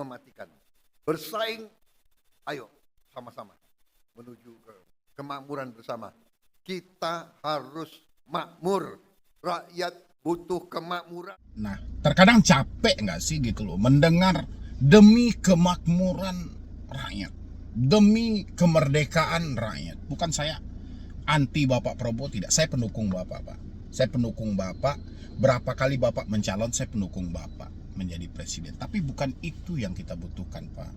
mematikan. Bersaing, ayo sama-sama menuju ke kemakmuran bersama. Kita harus makmur. Rakyat butuh kemakmuran. Nah, terkadang capek nggak sih gitu loh mendengar demi kemakmuran rakyat, demi kemerdekaan rakyat. Bukan saya anti Bapak Prabowo, tidak. Saya pendukung Bapak, Pak. Saya pendukung Bapak. Berapa kali Bapak mencalon, saya pendukung Bapak menjadi presiden. Tapi bukan itu yang kita butuhkan, Pak.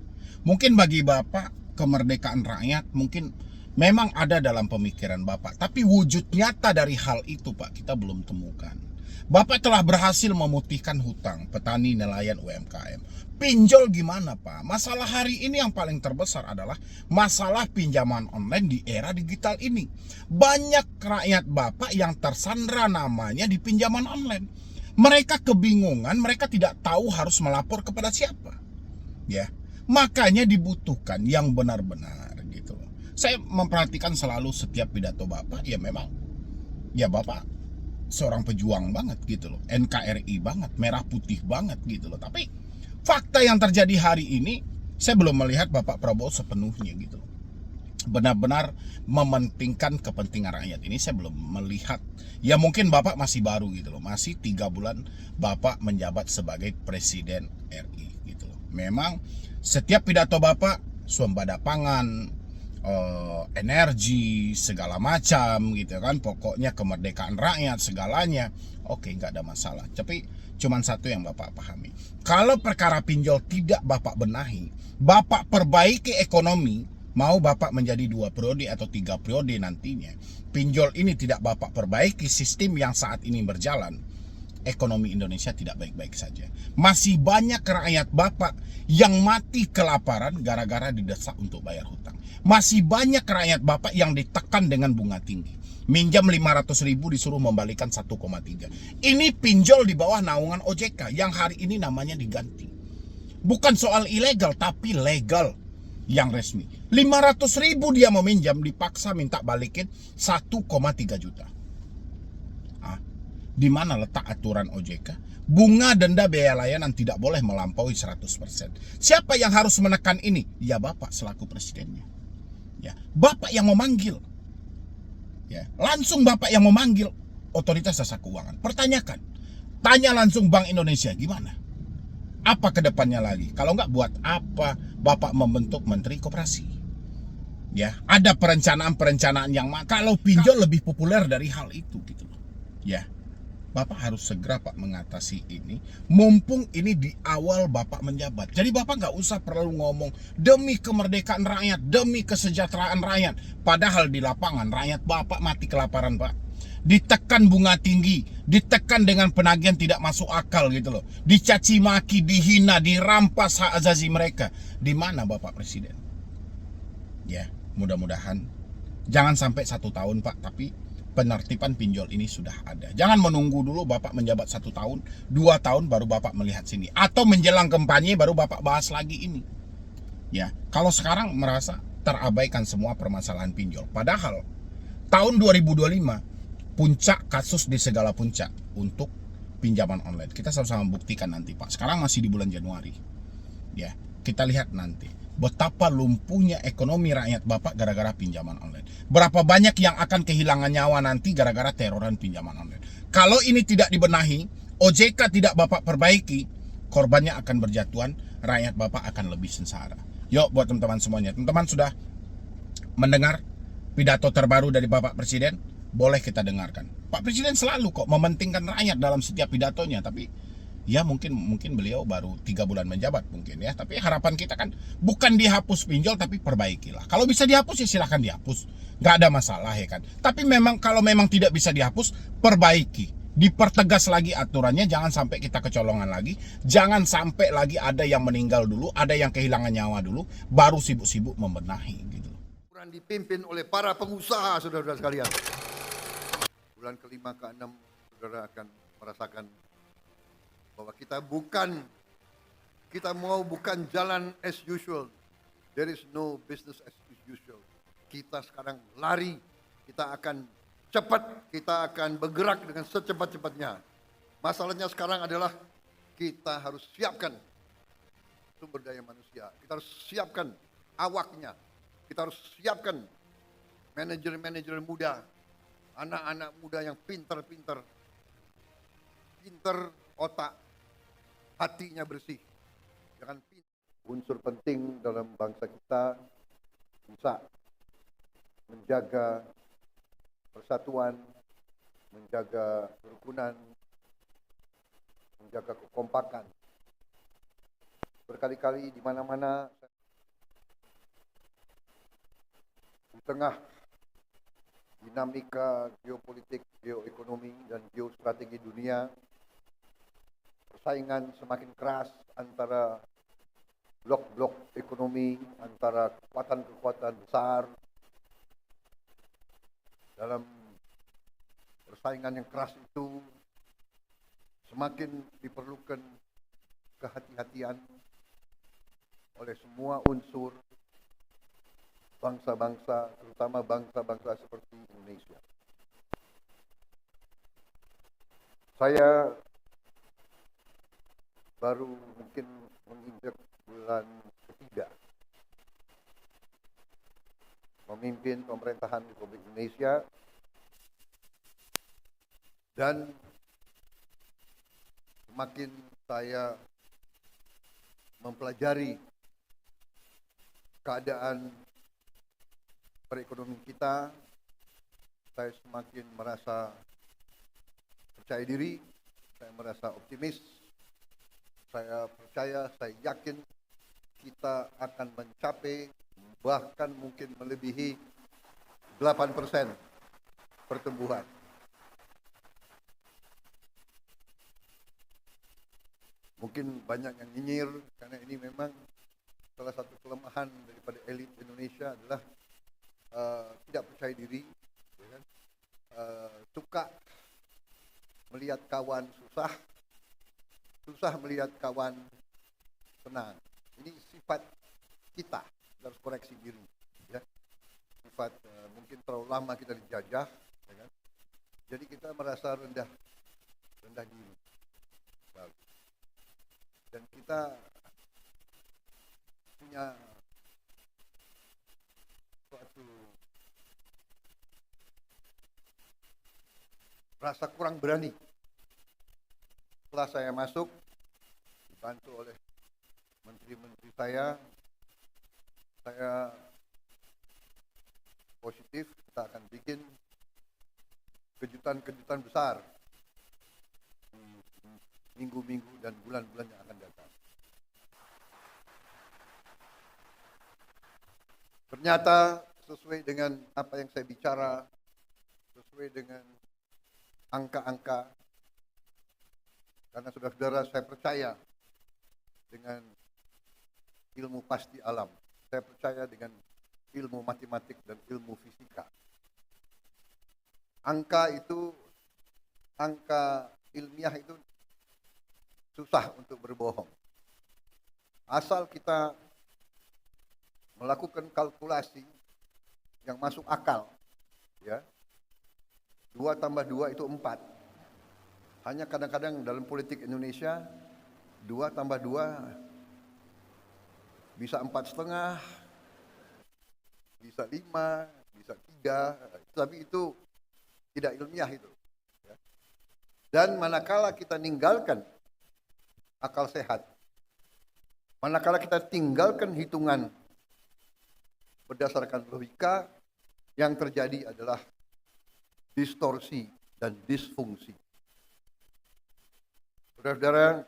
Mungkin bagi Bapak kemerdekaan rakyat mungkin memang ada dalam pemikiran Bapak, tapi wujud nyata dari hal itu, Pak, kita belum temukan. Bapak telah berhasil memutihkan hutang petani, nelayan, UMKM. Pinjol gimana, Pak? Masalah hari ini yang paling terbesar adalah masalah pinjaman online di era digital ini. Banyak rakyat Bapak yang tersandra namanya di pinjaman online. Mereka kebingungan, mereka tidak tahu harus melapor kepada siapa. Ya, makanya dibutuhkan yang benar-benar gitu. Saya memperhatikan selalu setiap pidato Bapak, ya memang ya Bapak seorang pejuang banget gitu loh, NKRI banget, merah putih banget gitu loh. Tapi fakta yang terjadi hari ini, saya belum melihat Bapak Prabowo sepenuhnya gitu loh, benar-benar mementingkan kepentingan rakyat. Ini saya belum melihat. Ya mungkin Bapak masih baru gitu loh, masih 3 bulan Bapak menjabat sebagai Presiden RI gitu loh. Memang setiap pidato Bapak swasembada pangan, energi, segala macam gitu kan, pokoknya kemerdekaan rakyat segalanya. Oke, nggak ada masalah. Tapi cuman satu yang Bapak pahami, kalau perkara pinjol tidak Bapak benahi, Bapak perbaiki ekonomi, mau Bapak menjadi 2 periode atau 3 periode nantinya, pinjol ini tidak Bapak perbaiki, sistem yang saat ini berjalan, ekonomi Indonesia tidak baik-baik saja. Masih banyak rakyat Bapak yang mati kelaparan gara-gara didesak untuk bayar hutang. Masih banyak rakyat Bapak yang ditekan dengan bunga tinggi. Minjam 500.000 disuruh membalikan 1,3. Ini pinjol di bawah naungan OJK yang hari ini namanya diganti. Bukan soal ilegal, tapi legal yang resmi. 500.000 dia meminjam, dipaksa minta balikin 1,3 juta. Di mana letak aturan OJK? Bunga denda biaya layanan tidak boleh melampaui 100%. Siapa yang harus menekan ini? Ya Bapak selaku presidennya. Ya, Bapak yang memanggil. Ya, langsung Bapak yang memanggil otoritas jasa keuangan. Pertanyakan. Tanya langsung Bank Indonesia gimana? Apa kedepannya lagi? Kalau nggak, buat apa Bapak membentuk Menteri Koperasi? Ya, ada perencanaan-perencanaan yang kalau pinjol lebih populer dari hal itu gitu loh. Ya. Bapak harus segera Pak mengatasi ini, mumpung ini di awal Bapak menjabat. Jadi Bapak nggak usah perlu ngomong demi kemerdekaan rakyat, demi kesejahteraan rakyat. Padahal di lapangan rakyat Bapak mati kelaparan, Pak. Ditekan bunga tinggi, ditekan dengan penagihan tidak masuk akal gitu loh. Dicaci maki, dihina, dirampas hak azazi mereka. Di mana Bapak Presiden? Ya, mudah-mudahan jangan sampai 1 tahun Pak, tapi penertiban pinjol ini sudah ada. Jangan menunggu dulu Bapak menjabat 1 tahun, 2 tahun baru Bapak melihat sini. Atau menjelang kampanye baru Bapak bahas lagi ini. Ya, kalau sekarang merasa terabaikan semua permasalahan pinjol. Padahal tahun 2025 puncak kasus di segala puncak untuk pinjaman online. Kita sama-sama buktikan nanti Pak. Sekarang masih di bulan Januari. Ya, kita lihat nanti betapa lumpuhnya ekonomi rakyat Bapak gara-gara pinjaman online. Berapa banyak yang akan kehilangan nyawa nanti gara-gara teroran pinjaman online. Kalau ini tidak dibenahi, OJK tidak Bapak perbaiki, korbannya akan berjatuhan, rakyat Bapak akan lebih sengsara. Yuk buat teman-teman semuanya, teman-teman sudah mendengar pidato terbaru dari Bapak Presiden? Boleh kita dengarkan. Pak Presiden selalu kok mementingkan rakyat dalam setiap pidatonya, tapi ya mungkin beliau baru 3 bulan menjabat mungkin ya. Tapi harapan kita kan bukan dihapus pinjol, tapi perbaikilah. Kalau bisa dihapus ya silahkan dihapus, nggak ada masalah ya kan. Tapi memang kalau memang tidak bisa dihapus, perbaiki, dipertegas lagi aturannya. Jangan sampai kita kecolongan lagi, jangan sampai lagi ada yang meninggal dulu, ada yang kehilangan nyawa dulu, baru sibuk-sibuk membenahi gitu. Dipimpin oleh para pengusaha, saudara-saudara sekalian. Bulan ke-5 ke-6 saudara akan merasakan bahwa kita mau bukan jalan as usual. There is no business as usual. Kita sekarang lari, kita akan cepat, kita akan bergerak dengan secepat-cepatnya. Masalahnya sekarang adalah kita harus siapkan sumber daya manusia. Kita harus siapkan awaknya. Kita harus siapkan manajer-manajer muda, anak-anak muda yang pinter otak, hatinya bersih. Jangan unsur penting dalam bangsa kita bisa menjaga persatuan, menjaga kerukunan, menjaga kekompakan. Berkali-kali di mana-mana di tengah dinamika geopolitik, geoekonomi, dan geostrategi dunia, persaingan semakin keras antara blok-blok ekonomi, antara kekuatan-kekuatan besar. Dalam persaingan yang keras itu, semakin diperlukan kehati-hatian oleh semua unsur bangsa-bangsa, terutama bangsa-bangsa seperti Indonesia. Saya baru mungkin menginjak bulan ketiga memimpin pemerintahan Republik Indonesia, dan semakin saya mempelajari keadaan perekonomian kita, saya semakin merasa percaya diri, saya merasa optimis, saya percaya, saya yakin kita akan mencapai, bahkan mungkin melebihi 8% pertumbuhan. Mungkin banyak yang nyinyir, karena ini memang salah satu kelemahan daripada elit Indonesia adalah tidak percaya diri, ya kan? Suka melihat kawan susah melihat kawan senang. Ini sifat kita harus koreksi diri, ya. Sifat mungkin terlalu lama kita dijajah, ya kan? Jadi kita merasa rendah diri, dan kita punya suatu rasa kurang berani. Setelah saya masuk, dibantu oleh menteri-menteri saya positif, kita akan bikin kejutan-kejutan besar di minggu-minggu dan bulan-bulan yang akan datang. Ternyata sesuai dengan apa yang saya bicara, sesuai dengan angka-angka, karena saudara-saudara, saya percaya dengan ilmu pasti alam. Saya percaya dengan ilmu matematik dan ilmu fisika. Angka ilmiah itu susah untuk berbohong. Asal kita melakukan kalkulasi yang masuk akal, ya. 2 tambah 2 itu 4. Hanya kadang-kadang dalam politik Indonesia 2 tambah 2 bisa 4,5, bisa 5, bisa 3, tapi itu tidak ilmiah itu, ya. Dan manakala kita ninggalkan akal sehat, manakala kita tinggalkan hitungan berdasarkan logika, yang terjadi adalah distorsi dan disfungsi. Saudara-saudara,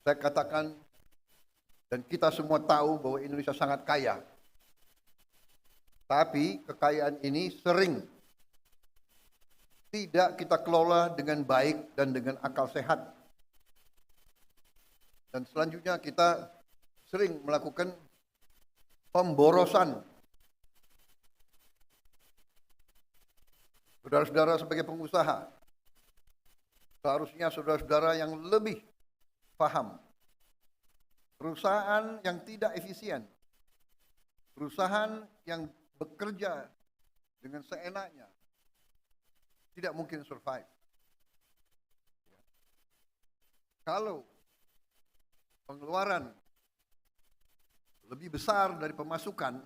saya katakan, dan kita semua tahu bahwa Indonesia sangat kaya. Tapi kekayaan ini sering tidak kita kelola dengan baik dan dengan akal sehat. Dan selanjutnya kita sering melakukan pemborosan. Saudara-saudara sebagai pengusaha, seharusnya saudara-saudara yang lebih paham. Perusahaan yang tidak efisien, perusahaan yang bekerja dengan seenaknya, tidak mungkin survive. Kalau pengeluaran lebih besar dari pemasukan,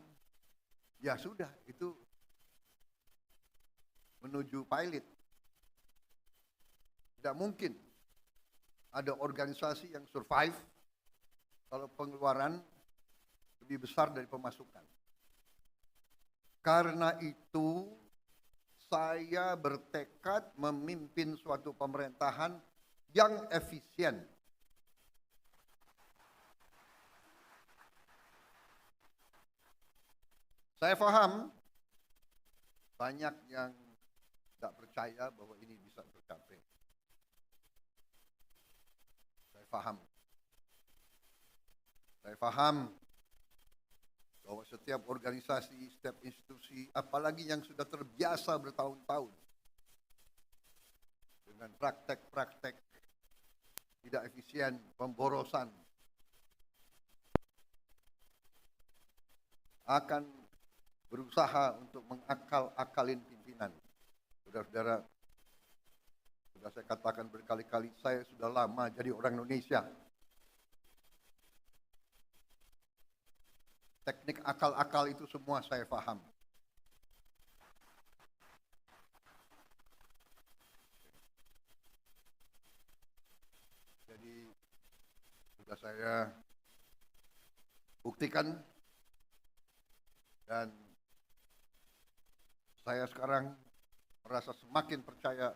ya sudah, itu menuju pilot. Tidak mungkin ada organisasi yang survive kalau pengeluaran lebih besar dari pemasukan. Karena itu, saya bertekad memimpin suatu pemerintahan yang efisien. Saya paham banyak yang tidak percaya bahwa ini bisa tercapai. Saya paham bahwa setiap organisasi, setiap institusi, apalagi yang sudah terbiasa bertahun-tahun dengan praktek-praktek tidak efisien, pemborosan, akan berusaha untuk mengakal-akalin pimpinan. Saudara-saudara, sudah saya katakan berkali-kali, saya sudah lama jadi orang Indonesia. Teknik akal-akal itu semua saya paham. Jadi sudah saya buktikan, dan saya sekarang merasa semakin percaya,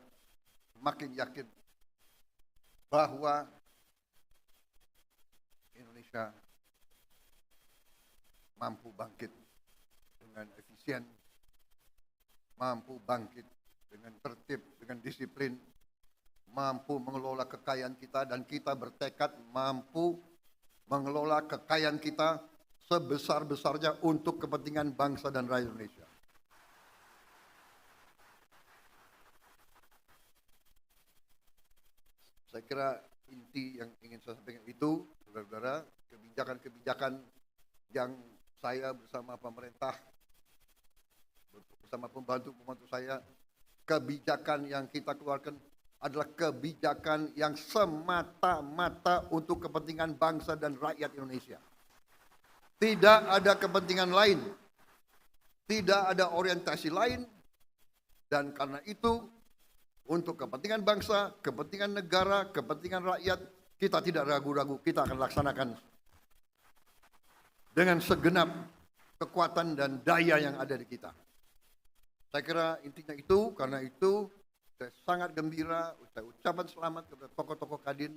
semakin yakin bahwa Indonesia mampu bangkit dengan efisien, mampu bangkit dengan tertib, dengan disiplin, mampu mengelola kekayaan kita, dan kita bertekad mampu mengelola kekayaan kita sebesar-besarnya untuk kepentingan bangsa dan rakyat Indonesia. Saya kira inti yang ingin saya sampaikan itu, saudara-saudara, kebijakan-kebijakan yang saya bersama pemerintah, bersama pembantu-pembantu saya, kebijakan yang kita keluarkan adalah kebijakan yang semata-mata untuk kepentingan bangsa dan rakyat Indonesia. Tidak ada kepentingan lain, tidak ada orientasi lain, dan karena itu untuk kepentingan bangsa, kepentingan negara, kepentingan rakyat, kita tidak ragu-ragu, kita akan laksanakan dengan segenap kekuatan dan daya yang ada di kita. Saya kira intinya itu, karena itu saya sangat gembira, saya ucapkan selamat kepada tokoh-tokoh Kadin,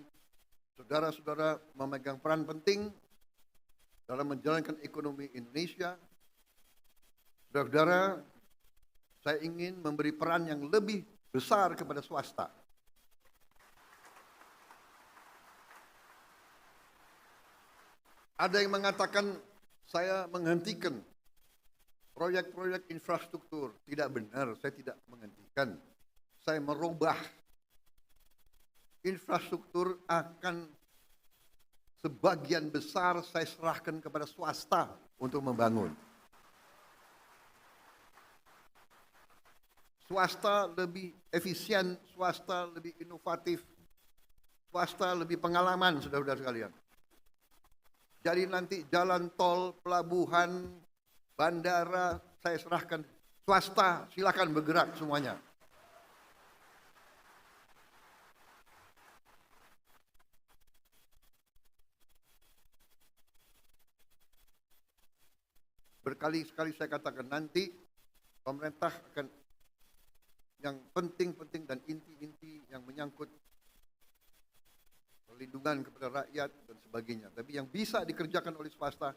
saudara-saudara memegang peran penting dalam menjalankan ekonomi Indonesia. Saudara-saudara, saya ingin memberi peran yang lebih besar kepada swasta. Ada yang mengatakan saya menghentikan proyek-proyek infrastruktur. Tidak benar, saya tidak menghentikan. Saya merubah. Infrastruktur akan sebagian besar saya serahkan kepada swasta untuk membangun. Swasta lebih efisien, swasta lebih inovatif, swasta lebih pengalaman, saudara-saudara sekalian. Jadi nanti jalan tol, pelabuhan, bandara, saya serahkan swasta, silakan bergerak semuanya. Berkali-kali saya katakan nanti pemerintah akan yang penting-penting dan inti-inti yang menyangkut perlindungan kepada rakyat dan sebagainya. Tapi yang bisa dikerjakan oleh swasta,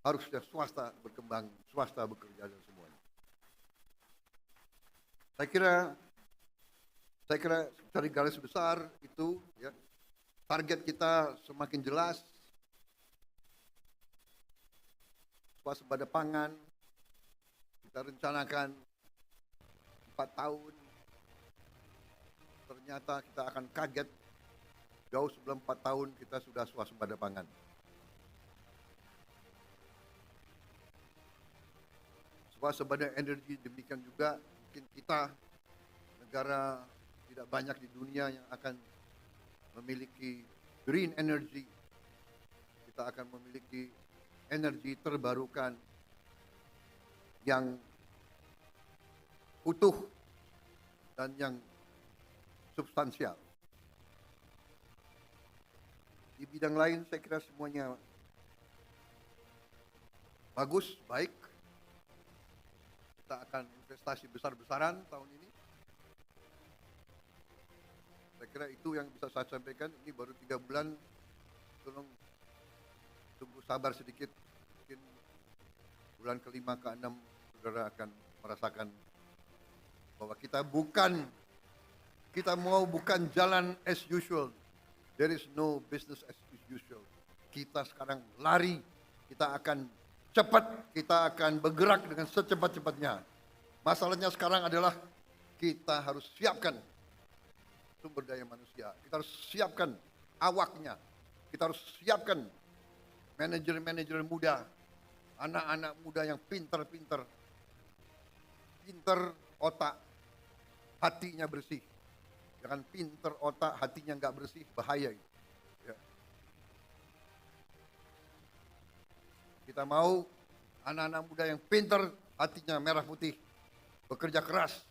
harusnya swasta berkembang, swasta bekerja dan semuanya. Saya kira dari garis besar itu, ya, target kita semakin jelas. Swasembada pangan, kita rencanakan 4 tahun, ternyata kita akan kaget, jauh sebelum 4 tahun kita sudah swasembada pangan. Swasembada energi demikian juga, mungkin kita negara tidak banyak di dunia yang akan memiliki green energy, kita akan memiliki energi terbarukan yang utuh dan yang substansial. Di bidang lain saya kira semuanya bagus, baik. Kita akan investasi besar-besaran tahun ini. Saya kira itu yang bisa saya sampaikan. Ini baru 3 bulan. Tolong tunggu sabar sedikit. Mungkin bulan ke-5 ke-6 saudara akan merasakan bahwa kita mau bukan jalan as usual. There is no business as usual. Kita sekarang lari, kita akan cepat, kita akan bergerak dengan secepat-cepatnya. Masalahnya sekarang adalah kita harus siapkan sumber daya manusia. Kita harus siapkan awaknya. Kita harus siapkan manajer-manajer muda, anak-anak muda yang pintar otak, hatinya bersih. Jangan pintar otak, hatinya nggak bersih, bahaya itu. Ya. Kita mau anak-anak muda yang pintar, hatinya merah putih, bekerja keras,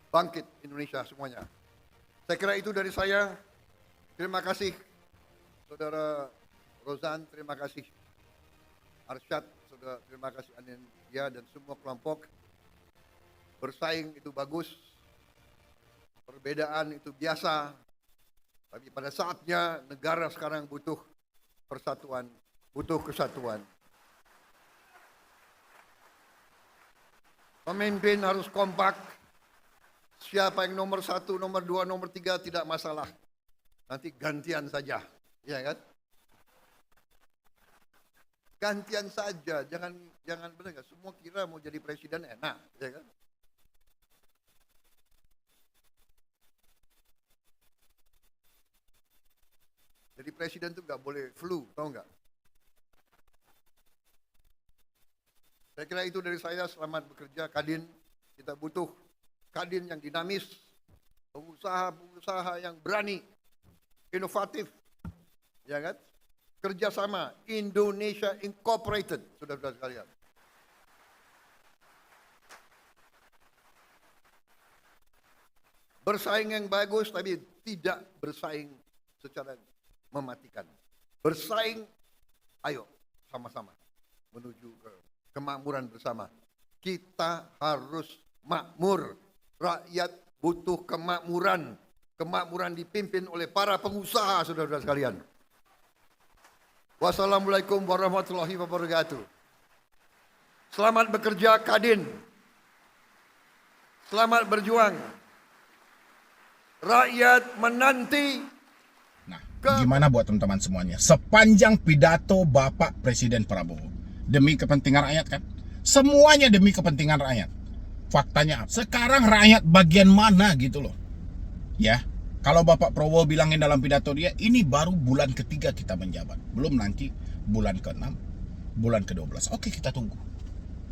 bangkit Indonesia semuanya. Saya kira itu dari saya. Terima kasih Saudara Rozan, terima kasih Arsyad, Saudara, terima kasih Anindya dan semua kelompok. Bersaing itu bagus, perbedaan itu biasa, tapi pada saatnya negara sekarang butuh persatuan, butuh kesatuan. Pemimpin harus kompak. Siapa yang nomor 1, nomor 2, nomor 3 tidak masalah. Nanti gantian saja, ya kan? Gantian saja, jangan benar nggak? Semua kira mau jadi presiden enak, ya kan? Jadi presiden itu nggak boleh flu, tahu nggak? Saya kira itu dari saya. Selamat bekerja Kadin. Kita butuh Kadin yang dinamis, pengusaha-pengusaha yang berani, inovatif, ya kan? Kerjasama Indonesia Incorporated, saudara-saudara sekalian. Bersaing yang bagus, tapi tidak bersaing secara mematikan. Bersaing, ayo sama-sama menuju ke kemakmuran bersama. Kita harus makmur. Rakyat butuh kemakmuran. Kemakmuran dipimpin oleh para pengusaha, saudara-saudara sekalian. Wassalamualaikum warahmatullahi wabarakatuh. Selamat bekerja Kadin. Selamat berjuang. Rakyat menanti. Nah, gimana buat teman-teman semuanya? Sepanjang pidato Bapak Presiden Prabowo, demi kepentingan rakyat kan? Semuanya demi kepentingan rakyat. Faktanya apa? Sekarang rakyat bagian mana gitu loh. Ya, kalau Bapak Prabowo bilangin dalam pidato dia, ini baru bulan ketiga kita menjabat. Belum nanti bulan ke-6, bulan ke-12. Oke, kita tunggu.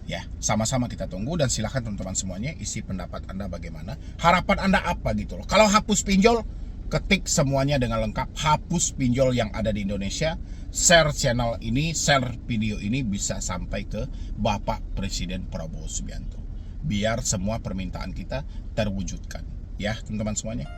Ya, sama-sama kita tunggu dan silakan teman-teman semuanya isi pendapat Anda bagaimana. Harapan Anda apa gitu loh. Kalau hapus pinjol, ketik semuanya dengan lengkap. Hapus pinjol yang ada di Indonesia. Share channel ini, share video ini bisa sampai ke Bapak Presiden Prabowo Subianto. Biar semua permintaan kita terwujudkan. Ya, teman-teman semuanya.